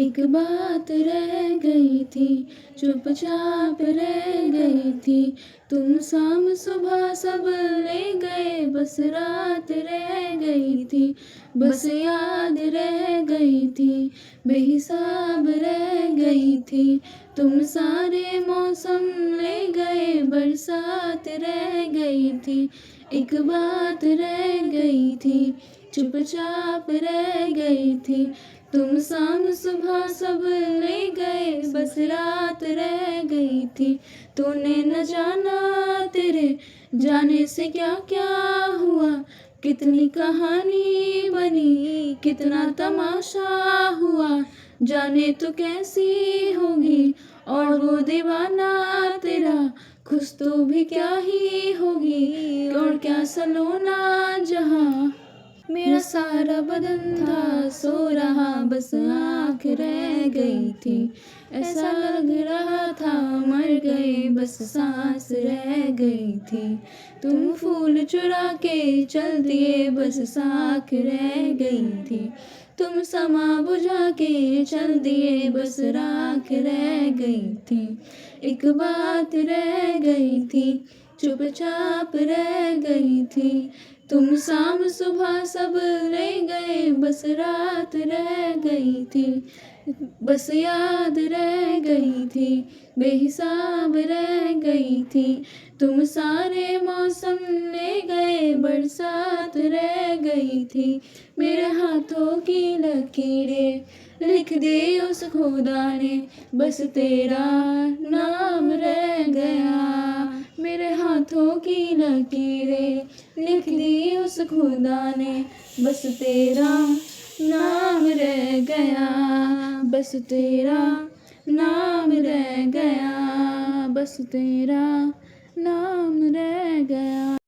एक बात रह गई थी, चुपचाप रह गई थी। तुम शाम सुबह सब ले गए, बस रात रह गई थी। बस याद रह गई थी, बेहिसाब रह गई थी। तुम सारे मौसम ले गए, बरसात रह गई थी। एक बात रह गई थी, चुपचाप रह गई थी। तुम शाम सुबह सब ले गए, बस रात रह गई थी। तूने न जाना तेरे जाने से क्या क्या हुआ, कितनी कहानी बनी, कितना तमाशा हुआ। जाने तू कैसी होगी और वो दीवाना तेरा, खुश तो भी क्या ही होगी और क्या सलोना जहाँ। मेरा सारा बदन था सो रहा, बस आँख रह गई थी। ऐसा लग रहा था मर गए, बस सांस रह गई थी। तुम फूल चुरा के चल दिए, बस साख रह गई थी। तुम समा बुझा के चल दिए, बस राख रह गई थी। एक बात रह गई थी, चुपचाप रह गई थी। तुम शाम सुबह सब ले गए, बस रात रह गई थी। बस याद रह गई थी, बेहिसाब रह गई थी। तुम सारे मौसम ले गए, बरसात रह गई थी। मेरे हाथों की लकीरें लिख दी उस खुदा ने, बस तेरा नाम रह गया। मेरे हाथों की लकीरें लिख दी उस खुदा ने, बस तेरा नाम रह गया। बस तेरा नाम रह गया, बस तेरा नाम रह गया।